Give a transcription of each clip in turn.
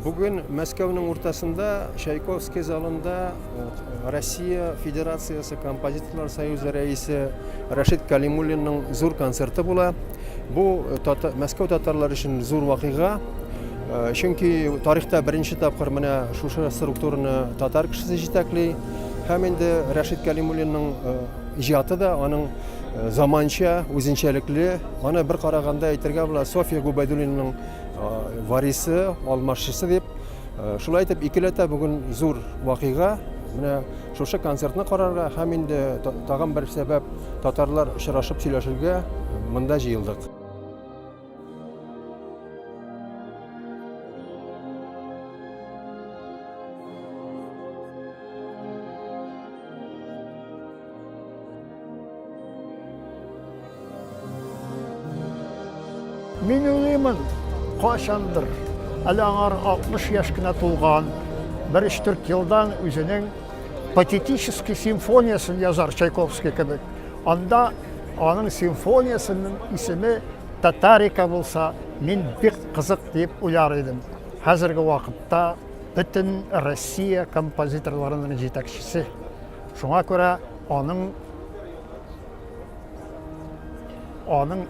Bugün Мәскәүнең уртасында, Чайковский залында Россия Федерациясы Композиторлар союзы рәисе Рашид Калимуллинның зур концерты була. Бу Мәскәү татарлары өчен зур вакыйга. Чөнки тарихта беренче тапкыр менә шушы структураны татар кешесе җитәкли. Һәм инде Рашид Калимуллинның иҗаты да аның заманча, үзенчәлекле. Аны бер караганда әйтергә була София Губайдуллинның варисы, алмашчысы дип. Шулай итеп икеләтә бүген зур вакыйга. Менә шушы концертны карарга һәм инде тагын бер сәбәп татарлар очрашып сөйләшергә монда җыелдык. Мин уйлыймын, качандыр, әле аңар 60 яшь кенә тулган, 1-4 елдан үзенең патетический симфониясын язар Чайковский кебек. Анда аның симфониясының исеме Татарика булса, мин бик кызык дип уйлар идем. Хәзерге вакытта бөтен Россия композиторларының җитәкчесе. Шуңа күрә аның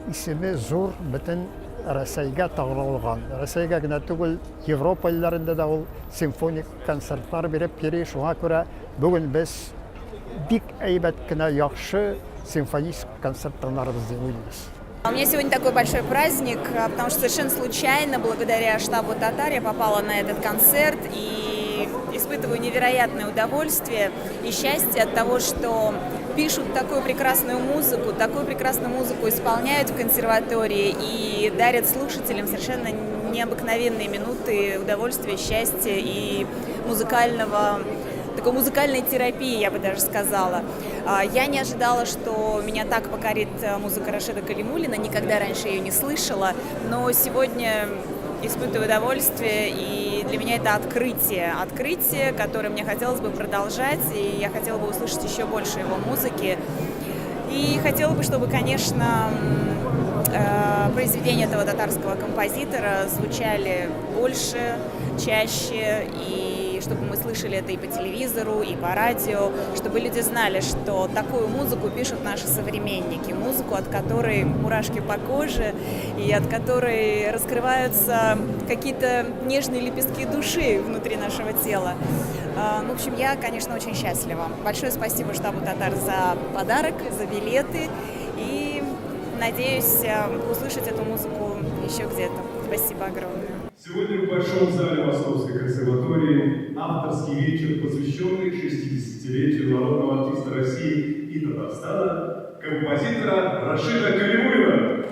исеме зур бөтен Рәсәйгә тагылган. Рәсәйгә генә түгел, Европа илләрендә дә ул симфоник концертлар биреп йөри. Шуңа күрә бүген без бик әйбәт кенә яхшы симфоник концертларыбыз дип уйлыйбыз. У меня сегодня такой большой праздник, потому что совершенно случайно, благодаря штабу «Татар», я попала на этот концерт и испытываю невероятное удовольствие и счастье от того, что пишут такую прекрасную музыку исполняют в консерватории и дарят слушателям совершенно необыкновенные минуты удовольствия, счастья и такой музыкальной терапии, я бы даже сказала. Я не ожидала, что меня так покорит музыка Рашида Калимуллина, никогда раньше ее не слышала, но сегодня испытываю удовольствие, и для меня это открытие, которое мне хотелось бы продолжать, и я хотела бы услышать еще больше его музыки. И хотела бы, чтобы, конечно, произведения этого татарского композитора звучали больше, чаще, и чтобы мы слышали это и по телевизору, и по радио, чтобы люди знали, что такую музыку пишут наши современники, музыку, от которой мурашки по коже, и от которой раскрываются какие-то нежные лепестки души внутри нашего тела. В общем, я, конечно, очень счастлива. Большое спасибо штабу «Татар» за подарок, за билеты, и надеюсь услышать эту музыку еще где-то. Спасибо огромное. Сегодня в Большом зале Московской консерватории авторский вечер, посвященный 60-летию народного артиста России и Татарстана, композитора Рашида Калимуллина.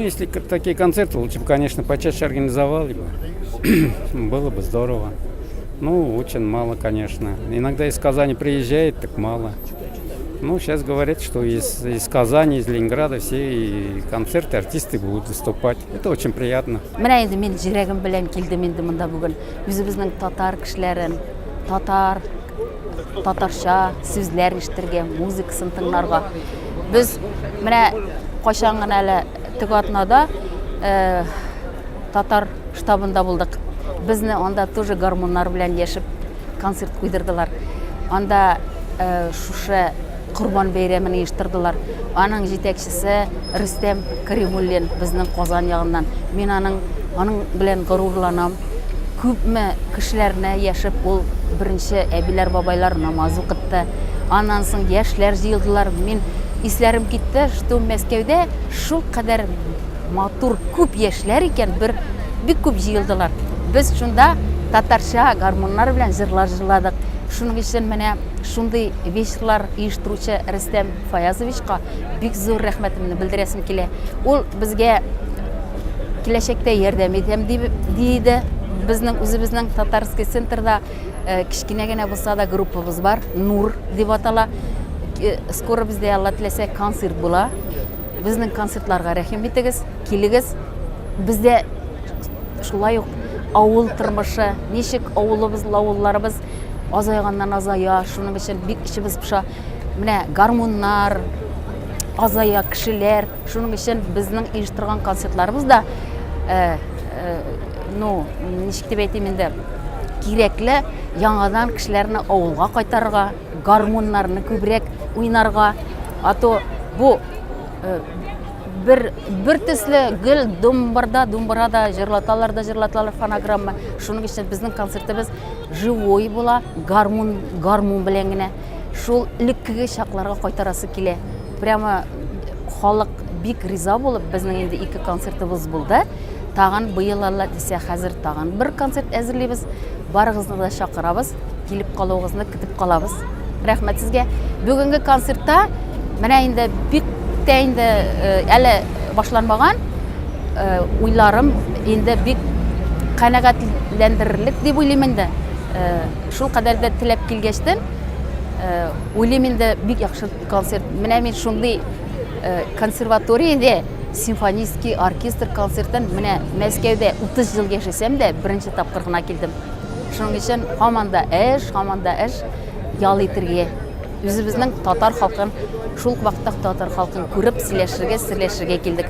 если такие концерты, лучше бы, конечно, почаще организовали бы. Было бы здорово. Ну, очень мало, конечно. Иногда из Казани приезжает, так мало. Ну, сейчас говорят, что из Казани, из Ленинграда все и концерты, артисты будут выступать. Это очень приятно. Менә инде мин җирәгем белән килдем инде монда бүген. Үзебезнең татар кешеләрен, татарча сүзләр ишетергә, музыкасын тыңларга. Без менә кайчан гына әле теге атнада татар штабында булдык. Безне анда тоже гармоннар белән яшеп концерт куйдырдылар. Анда шушы Курбан бәйрәмен оештырдылар. Аның җитәкчесе Рөстәм Кәримуллин безнең Казан ягыннан. Мин аның белән горурланам. Күпме кешеләрне яшеп ул беренче әбиләр бабайлар намаз укытты. Аннан соң яшьләр җыелдылар. Мин исләрем китте, что Мәскәүдә шул кадәр матур күп яшьләр икән, бик күп җыелдылар. Без шунда татарча гармоннар белән җырлар җырладык. Шуның өчен менә шундый вечерлар оештыручы Рөстәм Фаязовичка бик зур рәхмәтемне белдерәсем килә. Ул безгә киләчәктә ярдәм итәм диде. Безнең үзебезнең татарский центрда кичкенә генә булса да группабыз бар, Нур дип атала. Скоро бездә Алла теләсә концерт була. Безнең концертларга рәхим итегез, килегез. Бездә шулай ук авыл тормышы, ничек авылларыбыз азайганнан азая, шуның өчен бик ичебез пыша. Менә гармоннар, азая кешеләр, шуның өчен безнең оештырган концертларыбыз да ничек дип әйтим инде, кирәкле яңадан кешеләрне авылга кайтарырга, гармоннарны күбрәк уйнарга. Ато бу бер төсле гел думбарада җырлаталар фонограмма. Шуның өчен безнең концертыбыз живой була, гармон белән генә. Шул элеккеге чакларга кайтарасы килә. Прямо халык бик риза булып, безнең инде 2 концертыбыз булды. Тагын быел Алла дисә, хәзер тагын бер концерт әзерлибез. Барыгызны да чакырабыз, килеп калуыгызны көтеп калабыз. Рәхмәт сезгә. Бүгенге концертта менә инде бик инде әле башланмаган уйларым инде бик канәгатьләндерерлек дип уйлыйм инде. Шул кадәр дә теләп килгәчтен уйлыйм инде бик яхшы концерт. Менә мин шундый консерваториядә симфонический оркестр концертын менә Мәскәүдә 30 ел яшәсәм дә беренче тапкыр гына килдем. Шуның өчен һаман да эш ял итәргә. Үзебезнең татар халкын, шул вакытта татар халкын күреп сөйләшергә килдек.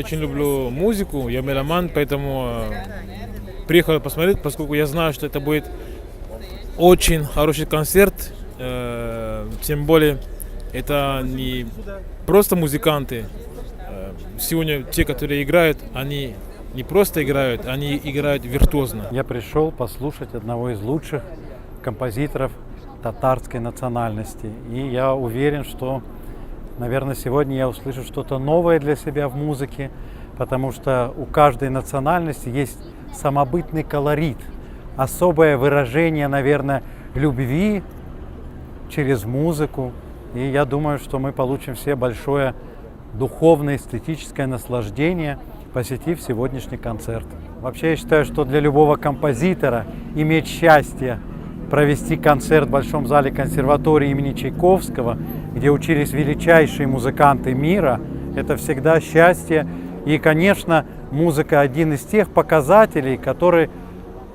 очень люблю музыку, я меломан, поэтому приехал посмотреть, поскольку я знаю, что это будет очень хороший концерт. Тем более, это не просто музыканты. Сегодня те, которые играют, они не просто играют, они играют виртуозно. Я пришел послушать одного из лучших композиторов татарской национальности. И я уверен, что, наверное, сегодня я услышу что-то новое для себя в музыке, потому что у каждой национальности есть самобытный колорит, особое выражение, наверное, любви через музыку. И я думаю, что мы получим все большое духовное, эстетическое наслаждение, посетив сегодняшний концерт. Вообще, я считаю, что для любого композитора иметь счастье провести концерт в Большом зале консерватории имени Чайковского, где учились величайшие музыканты мира, это всегда счастье. И, конечно, музыка один из тех показателей, который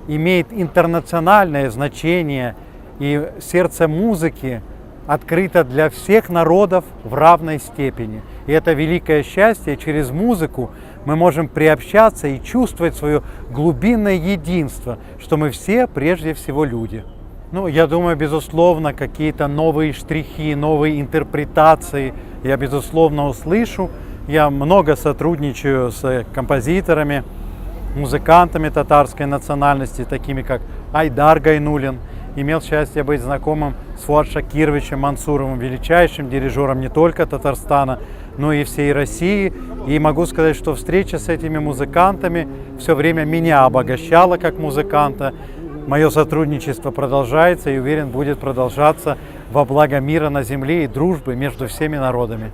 имеет интернациональное значение, и сердце музыки открыто для всех народов в равной степени. И это великое счастье. Через музыку мы можем приобщаться и чувствовать свое глубинное единство, что мы все прежде всего люди. Ну, я думаю, безусловно, какие-то новые штрихи, новые интерпретации я, безусловно, услышу. Я много сотрудничаю с композиторами, музыкантами татарской национальности, такими как Айдар Гайнуллин. Имел счастье быть знакомым с Фуад Шакировичем Мансуровым, величайшим дирижером не только Татарстана, но и всей России. И могу сказать, что встреча с этими музыкантами все время меня обогащала как музыканта. Мое сотрудничество продолжается и, уверен, будет продолжаться во благо мира на земле и дружбы между всеми народами.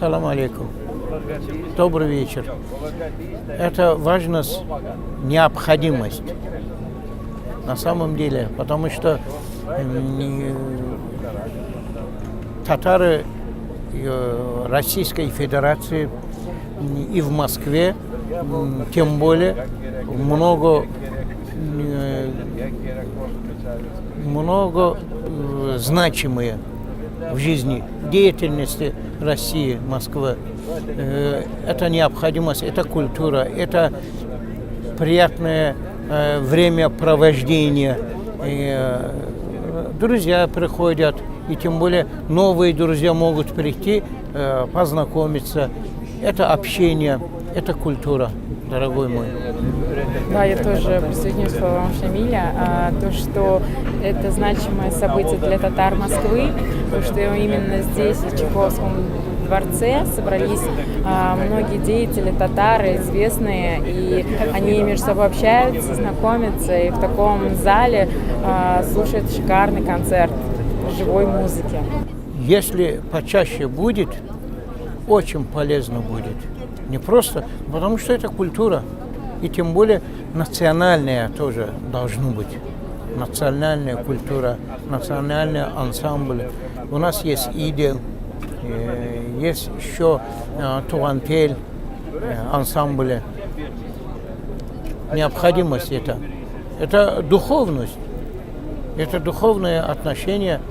Ассаламу алейкум. Добрый вечер. Это важность, необходимость. На самом деле, потому что татары Российской Федерации и в Москве, тем более, много значимые в жизни деятельности России, Москвы. Это необходимость, это культура, это приятное времяпровождение. Друзья приходят, и тем более новые друзья могут прийти, познакомиться. Это общение, это культура, дорогой мой. Да, я тоже присоединюсь к словам Шамиля. То, что это значимое событие для татар Москвы, потому что именно здесь, в Чайковском дворце, собрались многие деятели татары, известные, и они между собой общаются, знакомятся, и в таком зале слушают шикарный концерт живой музыки. Если почаще будет, очень полезно будет. Не просто, потому что это культура. И тем более национальная тоже должно быть. Национальная культура, национальный ансамбль. У нас есть идел, есть еще туантель, ансамбли. Необходимость это. Это духовность. Это духовное отношение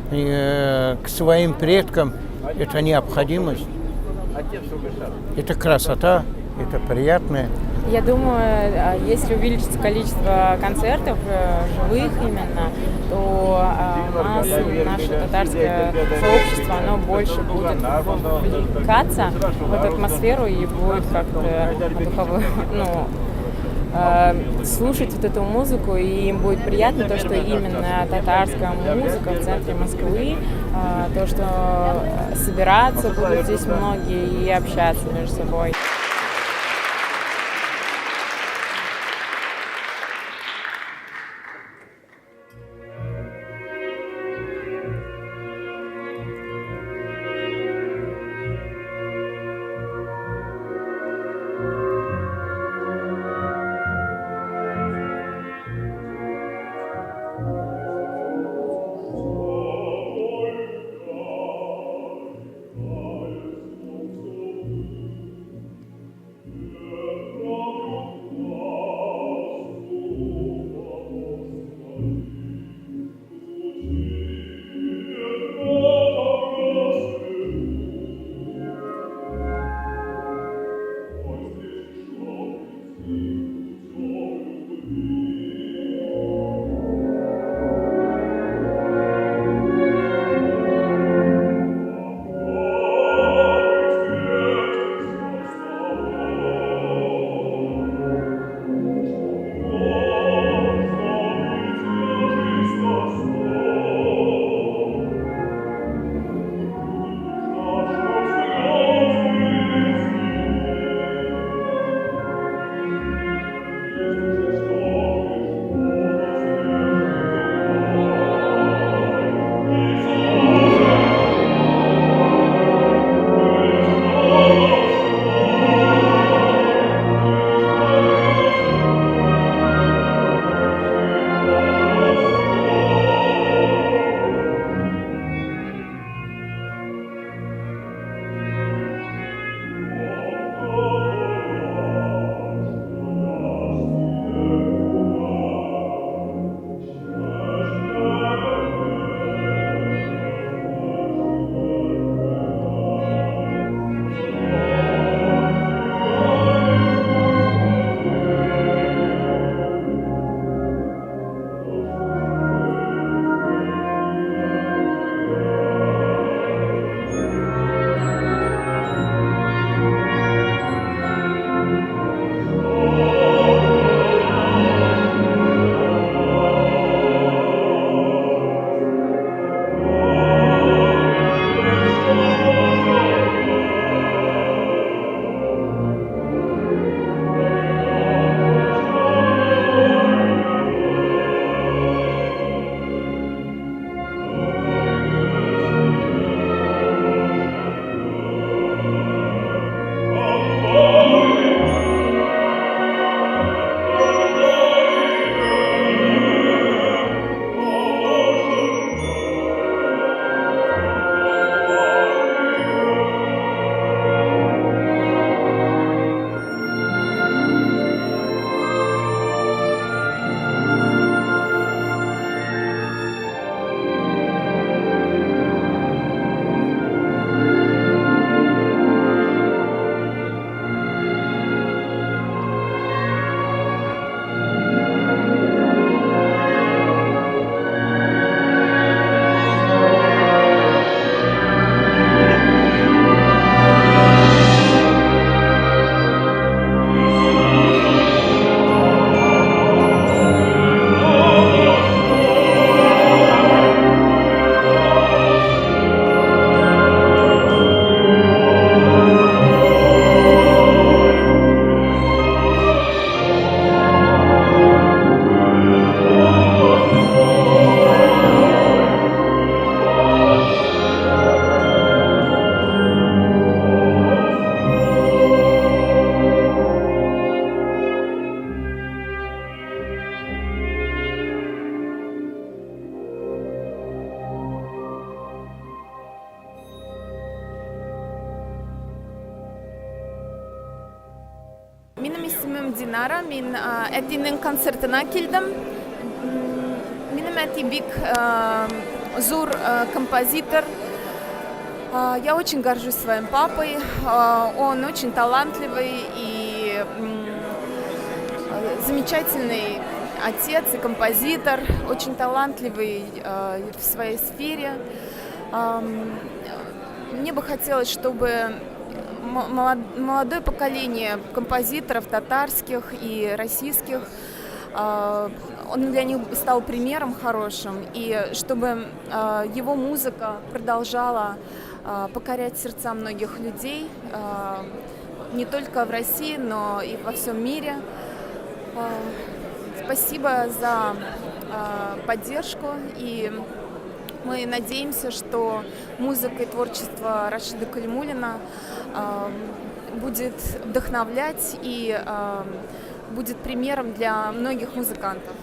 к своим предкам. Это необходимость. Это красота, это приятное. Я думаю, если увеличится количество концертов живых именно, то нас, наше татарское сообщество, оно больше будет вовлекаться в эту атмосферу и будет как-то слушать вот эту музыку, и им будет приятно то, что именно татарская музыка в центре Москвы, то, что собираться будут здесь многие и общаться между собой. Динара, мен әтинең концертына килдем. Минем әти бик зур композитор. Я очень горжусь своим папой. Он очень талантливый и замечательный отец и композитор, очень талантливый в своей сфере. Мне бы хотелось, чтобы молодое поколение композиторов татарских и российских, он для них стал примером хорошим, и чтобы его музыка продолжала покорять сердца многих людей, не только в России, но и во всем мире. Спасибо за поддержку, и мы надеемся, что музыка и творчество Рашида Калимуллина будет вдохновлять и будет примером для многих музыкантов.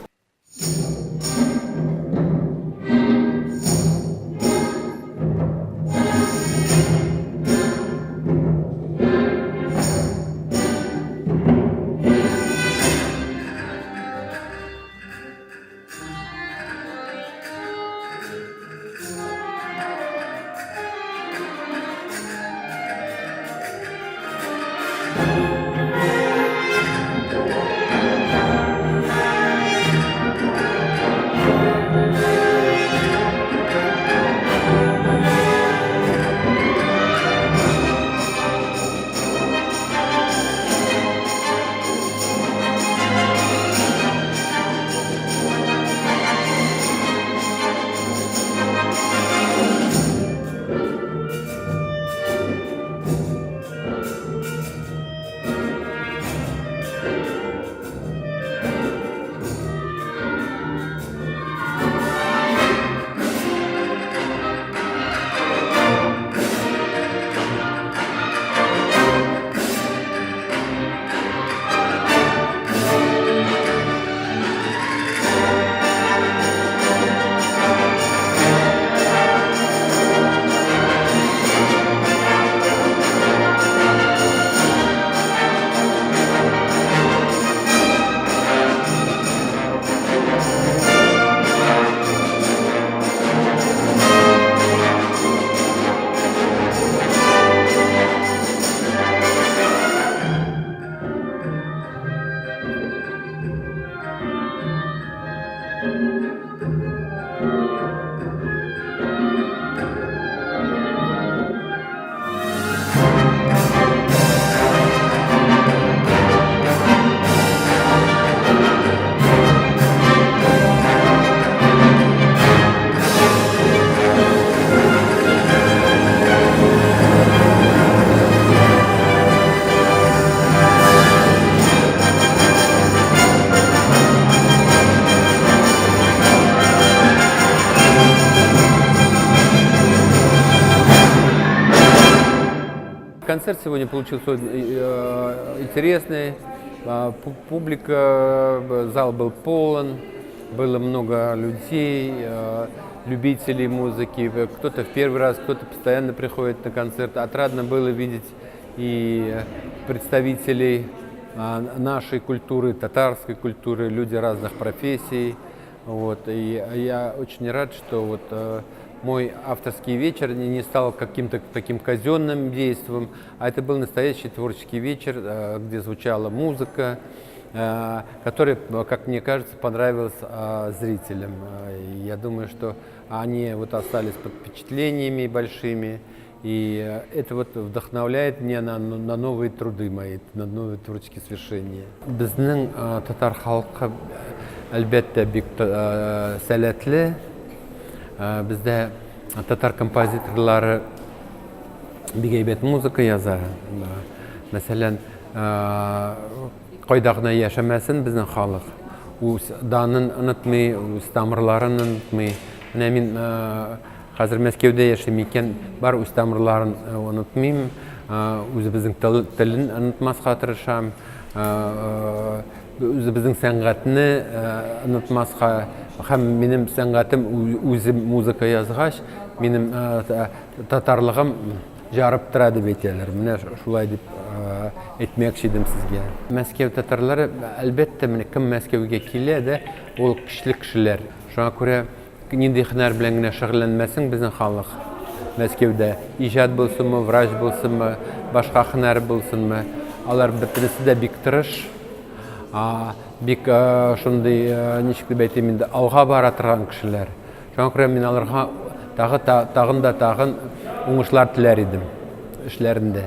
Концерт сегодня получился интересный, публика, зал был полон, было много людей, любителей музыки, кто-то в первый раз, кто-то постоянно приходит на концерт. Отрадно было видеть и представителей нашей культуры, татарской культуры, люди разных профессий. Вот. И я очень рад, что вот мой авторский вечер не стал каким-то таким казенным действием, а это был настоящий творческий вечер, где звучала музыка, которая, как мне кажется, понравилась зрителям. Я думаю, что они вот остались под впечатлениями большими, и это вот вдохновляет меня на новые труды мои, на новые творческие свершения. Безнең татар халкы әлбәттә бик сәләтле. Бездә татар композиторлары бик әйбәт музыка яза. Мәсәлән, кайда гына яшәмәсен безнең халык, үз данын онытмый, үз тамырларын онытмый. Менә мин хәзер Мәскәүдә яшим икән, бар үз тамырларын онытмыйм, үзебезнең телен онытмаска тырышам, үзебезнең сәнгатьне онытмаска. Һәм минем сәнгатем үзем музыка язгач, минем татарлыгым жарып тора дип әйтәләр. Менә шулай дип әйтмәкче идем сезгә. Мәскәү татарлары әлбәттә менә кем Мәскәүгә килә дә, ул көчле кешеләр. Шуңа күрә нинди һөнәр белән генә шөгыльләнмәсен безнең халык Мәскәүдә, иҗат булсынмы, врач булсынмы, башка һөнәр булсынмы, алар бөтенесе дә бик тырыш, бик шундый, ничек дип әйтим инде, алга бара торган кешеләр. Шуңа күрә мин аларга тагын уңышлар теләр идем эшләрендә.